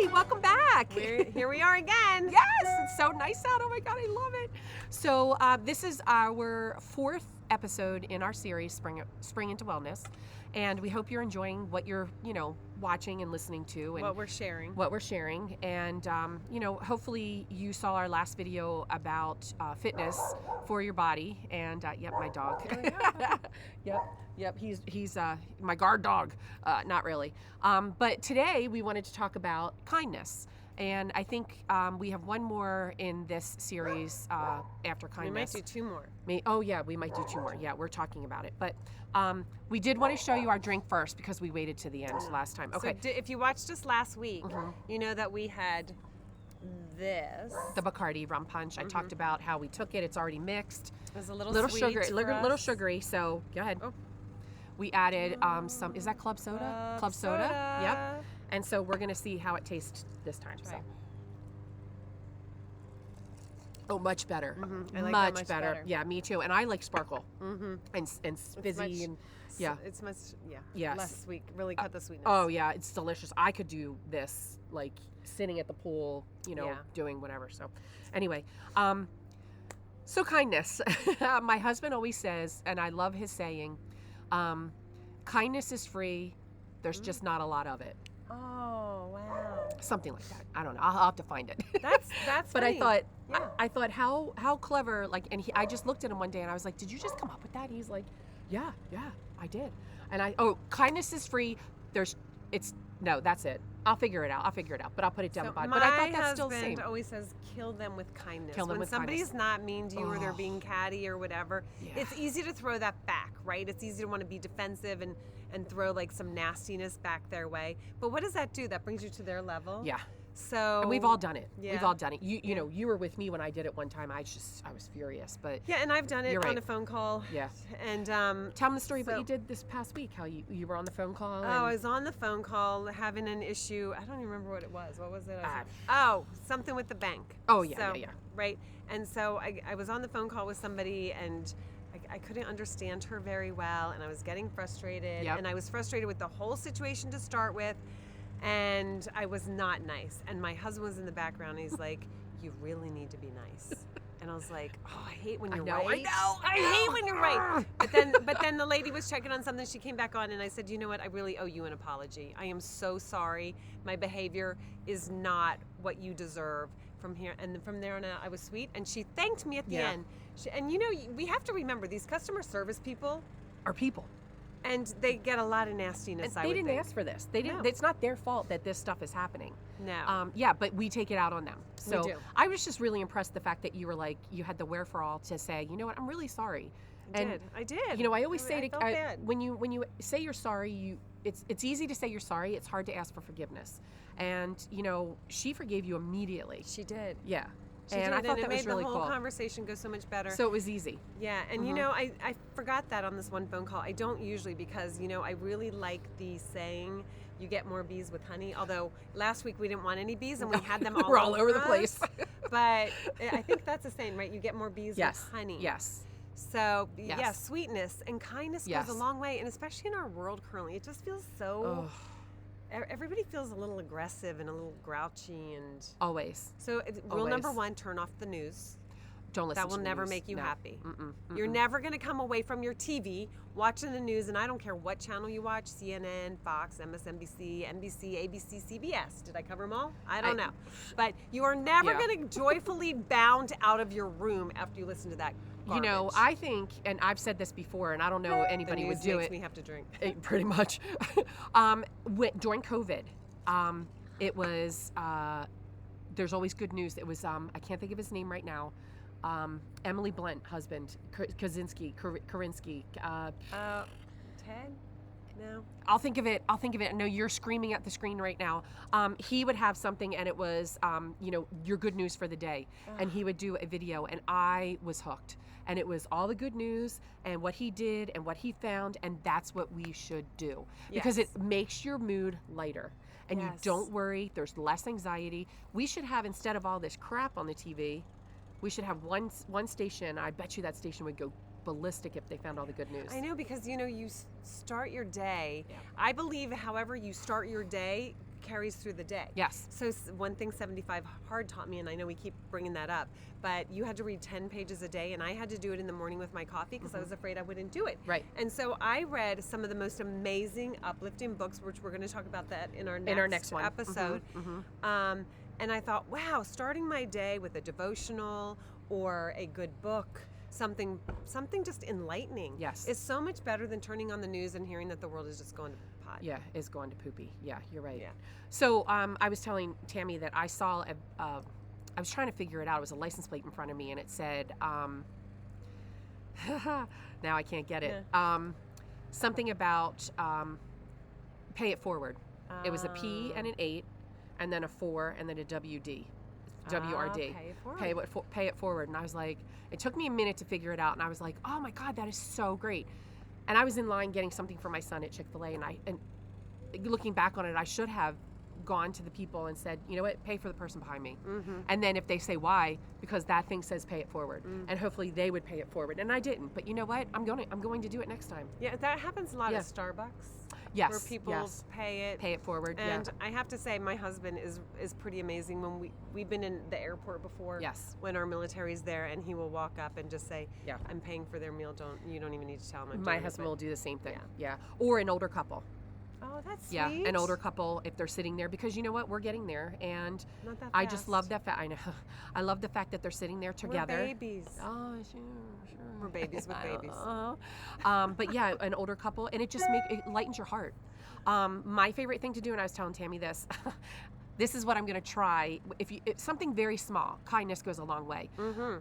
Hi, welcome back. Here we are again. Yes, it's so nice out. Oh my God, I love it. So this is our 4th episode in our series, Spring into Wellness. And we hope you're enjoying what you're, watching and listening to. And what we're sharing. And, hopefully you saw our last video about fitness for your body. And, yep, my dog. Yep, he's my guard dog. Not really. But today we wanted to talk about kindness. And I think we have one more in this series after kindness. We might do 2 more. We might do 2 more. Yeah, we're talking about it. But we did want to show you our drink first because we waited to the end last time. Okay. So if you watched us last week, you know that we had this. The Bacardi rum punch. I talked about how we took it. It's already mixed. It was a little sweet little us. sugary. So go ahead. Oh. We added some. Is that club soda? Club soda. Yep. And so we're gonna see how it tastes this time. So. Oh, much better. I like much that better. Yeah, me too. And I like sparkle and fizzy It's much yes. less sweet. Really cut the sweetness. Oh yeah, it's delicious. I could do this like sitting at the pool, doing whatever. So, anyway, so kindness. My husband always says, and I love his saying, kindness is free. There's just not a lot of it. Oh wow. Something like that. I don't know. I'll have to find it. That's But funny. I thought how clever. Like, and I just looked at him one day and I was like, "Did you just come up with that?" And he's like, "Yeah, I did." And kindness is free. That's it. I'll figure it out. But I'll put it down the bottom. But I thought that's still the same. My husband always says, "Kill them with kindness." Kill them when with somebody's kindness. not mean to you or they're being catty or whatever, it's easy to throw that back, right? It's easy to want to be defensive and throw like some nastiness back their way. But what does that do? That brings you to their level. Yeah. So and we've all done it. Yeah. We've all done it. You know, you were with me when I did it one time. I was furious, but yeah, and I've done it You're on right. a phone call. Yeah. And tell them the story what you did this past week. How you were on the phone call. I was on the phone call having an issue. I don't even remember what it was. What was it? Something with the bank. Oh yeah, yeah. Right. And so I was on the phone call with somebody and I couldn't understand her very well, and I was getting frustrated. Yep. And I was frustrated with the whole situation to start with, and I was not nice. And my husband was in the background, and he's like, "You really need to be nice." And I was like, "Oh, I hate when you're right. I hate when you're right." But then the lady was checking on something. She came back on, and I said, "You know what? I really owe you an apology. I am so sorry. My behavior is not what you deserve." From here and from there on out, I was sweet, and she thanked me at the end. And we have to remember these customer service people are people, and they get a lot of nastiness. And they didn't ask for this. They didn't. No. It's not their fault that this stuff is happening. No. But we take it out on them. So we do. I was just really impressed the fact that you were like you had the wherewithal to say, you know what, I'm really sorry. I did. You know, I always say when you say you're sorry, it's easy to say you're sorry. It's hard to ask for forgiveness. And she forgave you immediately. She did. Yeah. I thought that was really cool. It made the whole conversation go so much better. So it was easy. Yeah, and I forgot that on this one phone call. I don't usually because I really like the saying, "You get more bees with honey." Although last week we didn't want any bees and we had them all. We're all over the place. But I think that's the saying, right? You get more bees with honey. Yes. So sweetness and kindness goes a long way, and especially in our world currently, it just feels so. Everybody feels a little aggressive and a little grouchy and always. So rule number 1: turn off the news. Don't listen. That will to never news. make you happy. You're never going to come away from your TV watching the news, and I don't care what channel you watch: CNN, Fox, MSNBC, NBC, ABC, CBS. Did I cover them all? I don't know. But you are never going to joyfully bound out of your room after you listen to that. Garbage. I think, and I've said this before, and I don't know anybody would do it. Makes me have to drink. Pretty much. During COVID, it was. There's always good news. It was. I can't think of his name right now. Emily Blunt, husband, Karinsky. Ted? No. I'll think of it. No, you're screaming at the screen right now. He would have something, and it was, your good news for the day. And he would do a video, and I was hooked. And it was all the good news and what he did and what he found, and that's what we should do. Because it makes your mood lighter. And you don't worry. There's less anxiety. We should have, instead of all this crap on the TV, we should have one station. I bet you that station would go ballistic if they found all the good news. I know, because you start your day. I believe however you start your day carries through the day. Yes. So one thing 75 Hard taught me, and I know we keep bringing that up, but you had to read 10 pages a day, and I had to do it in the morning with my coffee because I was afraid I wouldn't do it. Right. And so I read some of the most amazing, uplifting books, which we're going to talk about that in our next one. episode. And I thought, wow, starting my day with a devotional or a good book, something just enlightening, Yes. is so much better than turning on the news and hearing that the world is just going to pot. Yeah, is going to poopy. Yeah, you're right. Yeah. So I was telling Tammy that I saw I was trying to figure it out. It was a license plate in front of me, and it said, now I can't get it. Something about pay it forward. It was a P and an 8, and then a 4, and then a WD. WRD. Pay it forward. Pay it forward. And I was like, it took me a minute to figure it out, and I was like, oh my God, that is so great. And I was in line getting something for my son at Chick-fil-A, and looking back on it, I should have gone to the people and said, you know what, pay for the person behind me. And then if they say why, because that thing says pay it forward, and hopefully they would pay it forward. And I didn't, but you know what, I'm going to do it next time. Yeah, that happens a lot at Starbucks. Yes. Where people pay it forward. And I have to say, my husband is pretty amazing. When we've been in the airport before. Yes. When our military's there, and he will walk up and just say, I'm paying for their meal. You don't even need to tell him. My husband will do the same thing. Yeah. Or an older couple. Oh, that's sweet. Yeah, an older couple, if they're sitting there, because you know what, we're getting there, and Not that I just love fast. that fact. I know, I love the fact that they're sitting there together. We're babies. Oh, sure. We're babies with babies. But yeah, an older couple, and it lightens your heart. My favorite thing to do, and I was telling Tammy this, this is what I'm going to try. If something very small, kindness goes a long way.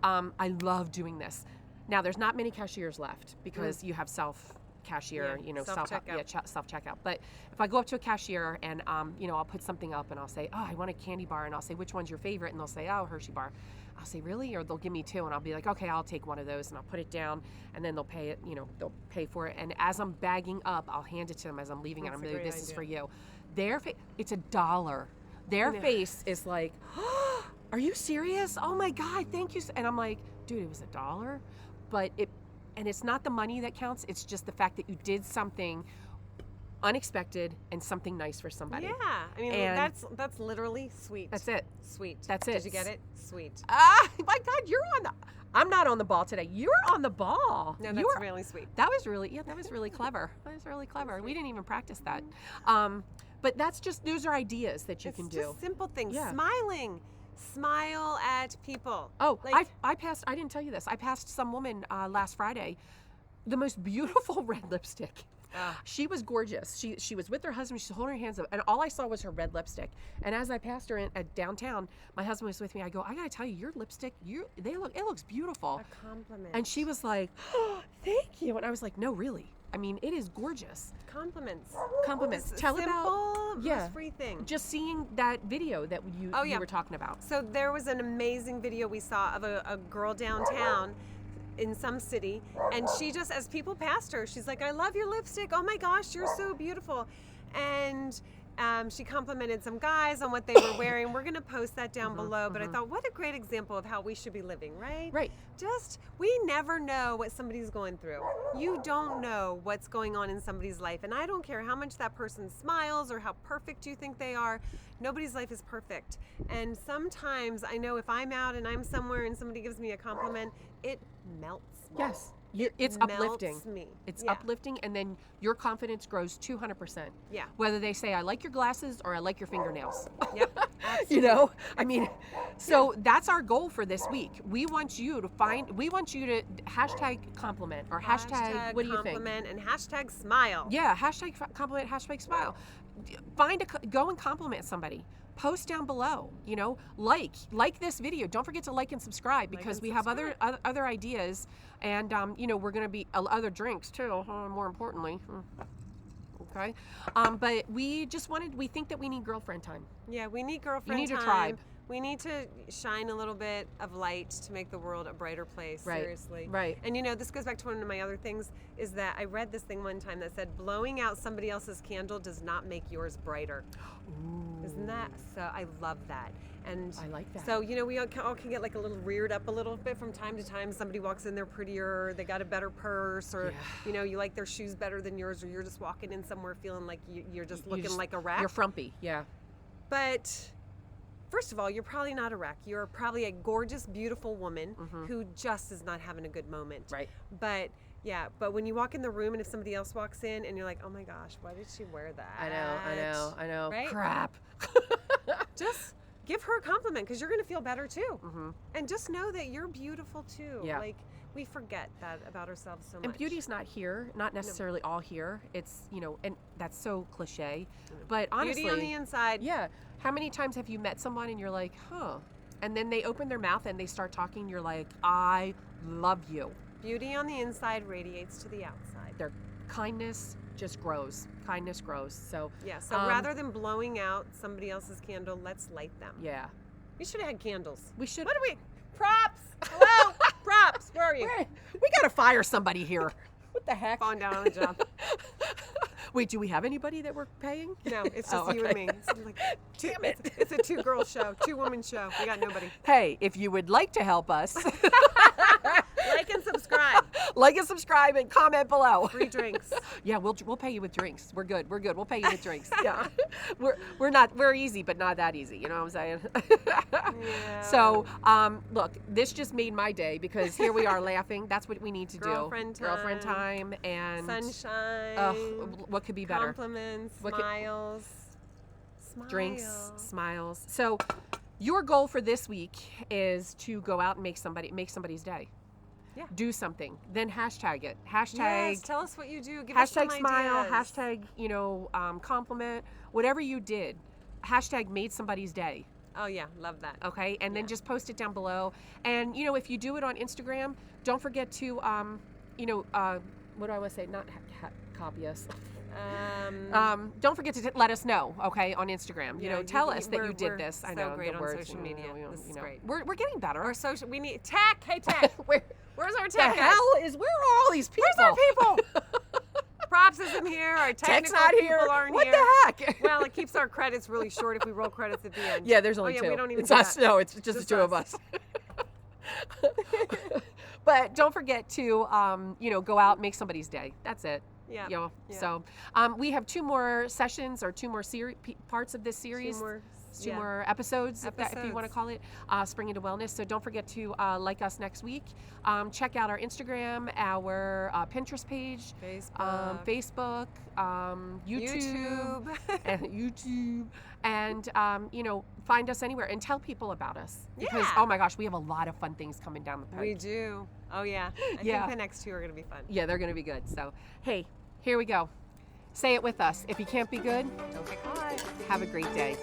I love doing this. Now, there's not many cashiers left because you have self-cashier, self-checkout. But if I go up to a cashier and, I'll put something up and I'll say, oh, I want a candy bar, and I'll say, which one's your favorite? And they'll say, oh, Hershey bar. I'll say, really? Or they'll give me 2, and I'll be like, okay, I'll take one of those, and I'll put it down, and then they'll pay it, they'll pay for it. And as I'm bagging up, I'll hand it to them as I'm leaving, and I'm like, this is for you. It's $1. Their face is like, oh, are you serious? Oh my God, thank you. And I'm like, dude, it was $1. But it's not the money that counts, it's just the fact that you did something unexpected and something nice for somebody. Yeah, I mean, that's literally sweet. That's it. Sweet. That's it. Did you get it? Sweet. My God, I'm not on the ball today. You're on the ball. No, that's really sweet. That was really clever. That was really clever. We didn't even practice that. But those are ideas that you can do. It's just simple things. Yeah. Smiling. Smile at people. Oh, I didn't tell you this. I passed some woman last Friday, the most beautiful red lipstick. She was gorgeous. She was with her husband. She's holding her hands up, and all I saw was her red lipstick. And as I passed her at downtown, my husband was with me. I go, I gotta tell you, your lipstick, it looks beautiful. A compliment. And she was like, oh, thank you. And I was like, no, really. I mean, it is gorgeous. Compliments. Tell about free thing. Just seeing that video that you were talking about. So there was an amazing video we saw of a girl downtown in some city, and she just, as people passed her, she's like, I love your lipstick. Oh my gosh, you're so beautiful. And she complimented some guys on what they were wearing. We're going to post that down below, but I thought, what a great example of how we should be living, right? Right. We never know what somebody's going through. You don't know what's going on in somebody's life, and I don't care how much that person smiles or how perfect you think they are. Nobody's life is perfect. And sometimes I know if I'm out and I'm somewhere and somebody gives me a compliment, it melts me. Yes. It's uplifting. Melts me. It's uplifting, and then your confidence grows 200%. Yeah. Whether they say, I like your glasses or I like your fingernails. Yep. Absolutely. I mean, so that's our goal for this week. We want you to hashtag compliment or hashtag what do you think? Compliment and hashtag smile. Yeah, hashtag compliment, hashtag smile. Go and compliment somebody. Post down below, like this video. Don't forget to like and subscribe, because we have other ideas, and we're going to be other drinks too, more importantly. Okay. But we think that we need girlfriend time. Yeah, we need girlfriend time. You need a tribe. We need to shine a little bit of light to make the world a brighter place, seriously. Right. And this goes back to one of my other things, is that I read this thing one time that said, blowing out somebody else's candle does not make yours brighter. Ooh. Isn't that? So I love that. And I like that. So, we all can get like a little reared up a little bit from time to time. Somebody walks in, they're prettier, they got a better purse, or, you like their shoes better than yours, or you're just walking in somewhere feeling like you're just looking like a rat. You're frumpy, yeah. But first of all, you're probably not a wreck. You're probably a gorgeous, beautiful woman who just is not having a good moment. Right. But yeah, but when you walk in the room and if somebody else walks in and you're like, oh my gosh, why did she wear that? I know. Right? Crap. Just give her a compliment because you're going to feel better too. And just know that you're beautiful too. Yeah. Like, we forget that about ourselves so much. And beauty's not here, not necessarily all here. It's, you know, and that's so cliche. But honestly, beauty on the inside. yeah. How many times have you met someone and you're like, huh? And then they open their mouth and they start talking. You're like, I love you. Beauty on the inside radiates to the outside. Their kindness just grows. Kindness grows. So Yeah, so rather than blowing out somebody else's candle, let's light them. yeah, We should have had candles. we should. What do we? Props. Hello? Props. Where are you? We gotta fire somebody here. What the heck? Falling down on the job. Wait, do we have anybody that we're paying? No, it's just Oh, you okay. and me. It's like, Damn it. It's a 2-girl show, 2-woman show. We got nobody. Hey, if you would like to help us, Like and subscribe. like and subscribe and comment below. Free drinks. Yeah, we'll pay you with drinks. We're good. We'll pay you with drinks. Yeah, we're easy, but not that easy. You know what I'm saying? Yeah. So, look, this just made my day because here we are laughing. That's what we need to Girlfriend do. Girlfriend time and Sunshine. what could be better? Compliments. What could- Smiles. Drinks, smiles. So, your goal for this week is to go out and make somebody's day. Yeah. Do something. Then hashtag it. Hashtag. Yes, tell us what you do. Give us some Hashtag smile, ideas. hashtag, compliment, whatever you did, hashtag made somebody's day, Oh yeah, love that. okay? And then Yeah. just post it down below. And, if you do it on Instagram, don't forget to, what do I want to say? Not copy us. Don't forget to let us know, okay, on Instagram. Yeah, tell us that you we're did this. I know so great the on words, social media. This is great. We're getting better. Our social, we need tech. Hey tech. Where's our the tech? guys? hell is, where are all these people? Where's our people? Props isn't here. Our Tech's technical not people here. aren't What here. the heck? Well, it keeps our credits really short if we roll credits at the end. Yeah, there's only oh, yeah, two. we don't even it's do us. that. No, it's just the Just two of us. But don't forget to, go out, make somebody's day. That's it. Yeah. You know? Yeah. So we have 2 more sessions or 2 more parts of this series. Two more episodes, if you want to call it, Spring into Wellness. So don't forget to like us next week. Check out our Instagram, our Pinterest page, Facebook, YouTube, and find us anywhere and tell people about us because Yeah. oh my gosh, we have a lot of fun things coming down the pike. We do. Oh yeah. I Yeah. think the next 2 are gonna be fun. Yeah, they're going to be good. So hey, here we go. Say it with us. If you can't be good, Don't get caught. have a great day.